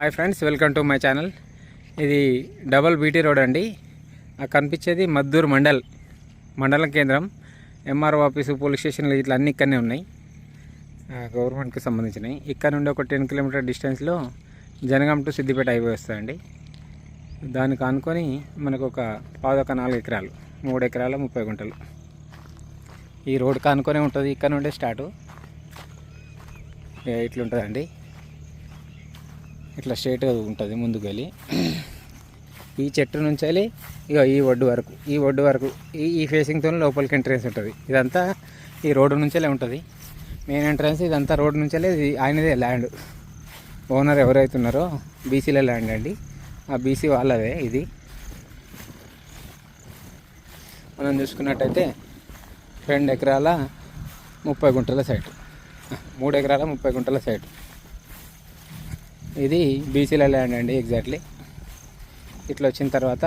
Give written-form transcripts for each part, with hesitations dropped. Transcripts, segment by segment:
Hi friends, welcome to my channel. ఇది double BT road అండి. కనిపించేది మద్దూరు మండలం కేంద్రం. ఎంఆర్ఓ ఆఫీసు, పోలీస్ స్టేషన్లు ఇట్లా అన్నీ ఇక్కడనే ఉన్నాయి, గవర్నమెంట్కి సంబంధించినవి. ఇక్కడ నుండి ఒక 10 కిలోమీటర్ డిస్టెన్స్లో జనగాం టు సిద్దిపేట హైవే వస్తుందండి. దానికి ఆనుకొని మనకు ఒక 4 ఎకరాలు 3 ఎకరాల 30 గుంటలు ఈ రోడ్కి ఆనుకొనే ఉంటుంది. ఇక్కడ నుండే స్టార్టు ఇట్లుంటుందండి. ఇట్లా స్ట్రైట్గా ఉంటుంది ముందుకు వెళ్ళి ఈ చెట్టు నుంచి వెళ్ళి ఇక ఈ ఒడ్డు వరకు ఈ ఫేసింగ్తో లోపలికి ఎంట్రెన్స్ ఉంటుంది. ఇదంతా ఈ రోడ్డు నుంచే ఉంటుంది మెయిన్ ఎంట్రన్స్. ఇదంతా రోడ్డు నుంచే ఇది ఆయనదే ల్యాండ్. ఓనర్ ఎవరైతున్నారో బీసీల ల్యాండ్ అండి. ఆ బీసీ వాళ్ళదే ఇది. మనం చూసుకున్నట్టయితే 2 ఎకరాల 30 గుంటల సైటు, 3 ఎకరాల 30 గుంటల సైటు. ఇది బీసీల ల్యాండ్ అండి ఎగ్జాక్ట్లీ. ఇట్లా వచ్చిన తర్వాత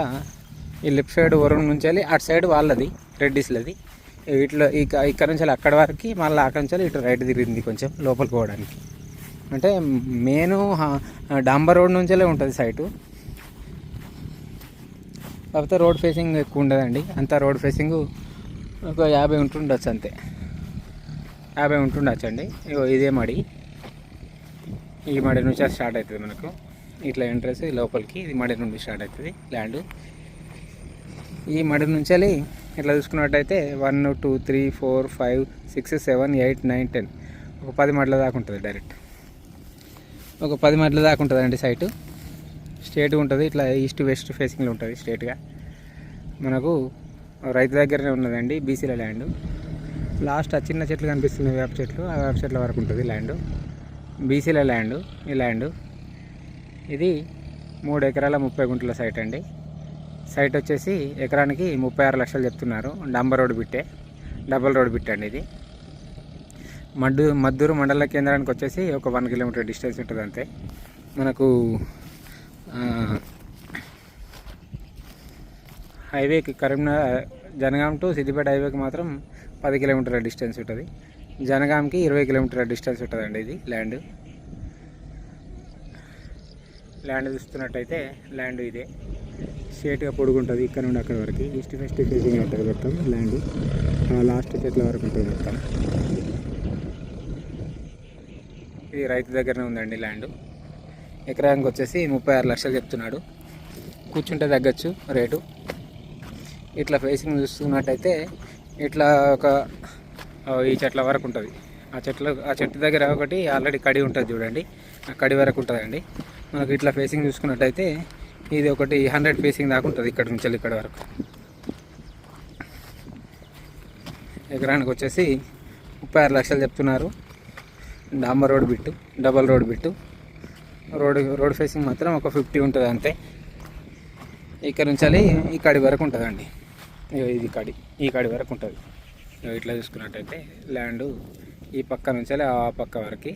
ఈ లెఫ్ట్ సైడ్ వరుణ్ నుంచి వెళ్ళి అటు సైడ్ వాళ్ళది రెడ్డిస్లది. ఇట్లా ఇక్కడ నుంచి అక్కడి వరకు మళ్ళీ అక్కడి నుంచి ఇటు రైట్ తిరిగింది కొంచెం లోపలికి పోవడానికి. అంటే మెయిన్ డాంబర్ రోడ్ నుంచే ఉంటుంది సైటు. కాకపోతే రోడ్ ఫేసింగ్ ఎక్కువ ఉండదండి. అంతా రోడ్ ఫేసింగ్ ఒక 50 ఉంటుండొచ్చు, అంతే 50 ఉంటుండొచ్చు అండి. ఇదే మడి, ఈ మడి నుంచి స్టార్ట్ అవుతుంది మనకు. ఇట్లా ఎంట్రెన్స్ లోపలికి ఇది మడి నుండి స్టార్ట్ అవుతుంది ల్యాండ్. ఈ మడి నుంచి ఇట్లా చూసుకున్నట్టయితే 1 2 3 4 5 6 7 8 9 10 ఒక 10 మడ్ల దాకా ఉంటుంది. డైరెక్ట్ ఒక 10 మడ్ల దాకా ఉంటుంది అండి సైటు. స్ట్రేట్గా ఉంటుంది, ఇట్లా ఈస్ట్ వెస్ట్ ఫేసింగ్లో ఉంటుంది స్ట్రేట్గా. మనకు రైతు దగ్గరనే ఉన్నదండి బీసీల ల్యాండ్. లాస్ట్ ఆ చిన్న చెట్లు కనిపిస్తున్నాయి, వేప చెట్లు, ఆ వేప చెట్ల వరకు ఉంటుంది ల్యాండ్. బీసీల ల్యాండ్ ఈ ల్యాండ్. ఇది 3 ఎకరాల 30 గుంటల సైట్ అండి. సైట్ వచ్చేసి ఎకరానికి 36 లక్షలు చెప్తున్నారు. డాంబర్ రోడ్ బిట్టే, డబల్ రోడ్ బిట్ అండి ఇది. మద్దూరు మండల కేంద్రానికి వచ్చేసి ఒక 1 కిలోమీటర్ డిస్టెన్స్ ఉంటుంది అంతే. మనకు హైవేకి జనగాం టు సిద్దిపేట హైవేకి మాత్రం 10 కిలోమీటర్ల డిస్టెన్స్ ఉంటుంది. జనగాంకి 20 కిలోమీటర్ల డిస్టెన్స్ ఉంటుందండి. ఇది ల్యాండ్ చూస్తున్నట్టయితే ల్యాండ్ ఇదే స్ట్రేట్గా పొడుగుంటుంది. ఇక్కడ నుండి అక్కడ వరకు ఈస్ట్ వెస్ట్ ఫేసింగ్ ఉంటుంది మొత్తం ల్యాండ్. లాస్ట్ చెట్ల వరకు ఉంటుంది మొత్తం. ఇది రైతు దగ్గరనే ఉందండి ల్యాండ్. ఎకరానికి వచ్చేసి 36 లక్షలు చెప్తున్నాడు. కూర్చుంటే తగ్గచ్చు రేటు. ఇట్లా ఫేసింగ్ చూస్తున్నట్టయితే ఇట్లా ఒక ఈ చెట్ల వరకు ఉంటుంది. ఆ చెట్టు దగ్గర ఒకటి ఆల్రెడీ కడి ఉంటుంది చూడండి, ఆ కడి వరకు ఉంటుందండి. మనకు ఇట్లా ఫేసింగ్ చూసుకున్నట్టయితే ఇది ఒకటి 100 ఫేసింగ్ దాకా ఉంటుంది ఇక్కడ నుంచి ఇక్కడ వరకు. ఎకరానికి వచ్చేసి 36 లక్షలు చెప్తున్నారు. డాంబర్ road bit, double road bit. Road facing మాత్రం ఒక 50 ఉంటుంది అంతే. ఇక్కడ నుంచి ఈ కడి వరకు ఉంటుందండి. ఈ కడి వరకు ఉంటుంది. ఇట్లా చూసుకున్నట్టయితే ల్యాండ్ ఈ పక్క నుంచి ఆ పక్క వరకు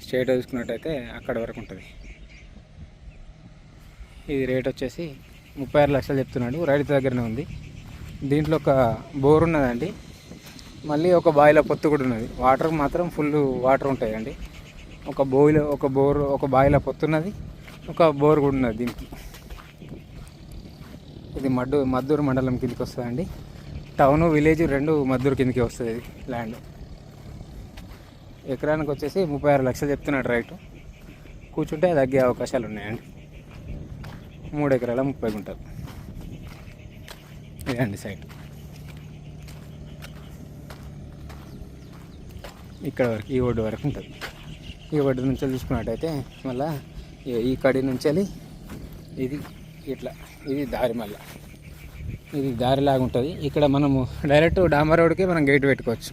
స్ట్రైట్ చూసుకున్నట్టయితే అక్కడ వరకు ఉంటుంది. ఇది రేట్ వచ్చేసి 36 లక్షలు చెప్తున్నాడు. రైతు దగ్గరనే ఉంది. దీంట్లో ఒక బోర్ ఉన్నదండి, మళ్ళీ ఒక బావిలో పొత్తు కూడా ఉన్నది. వాటర్ మాత్రం ఫుల్ వాటర్ ఉంటాయండి. ఒక బావిలో పొత్తు ఉన్నది, ఒక బోర్ కూడా ఉన్నది దీనికి. ఇది మద్దూరు మండలం కిందకి వస్తుందండి. టౌను విలేజ్ 2 మద్దూరు కిందకి వస్తుంది ఇది ల్యాండ్. ఎకరానికి వచ్చేసి 36 లక్షలు చెప్తున్నాడు రైటు. కూర్చుంటే తగ్గే అవకాశాలు ఉన్నాయండి. 3 ఎకరాల 30 గుంటలు ఇదండి సైట్. ఇక్కడ వరకు ఈ ఒడ్డు వరకు ఉంటుంది. ఈ ఒడ్డు నుంచి చూసుకున్నట్టయితే మళ్ళీ ఈ కడి నుంచి ఇది ఇట్లా ఇది దారి, మళ్ళీ ఇది దారిలాగా ఉంటుంది. ఇక్కడ మనము డైరెక్ట్ డాంబర్ రోడ్కి మనం గేట్ పెట్టుకోవచ్చు.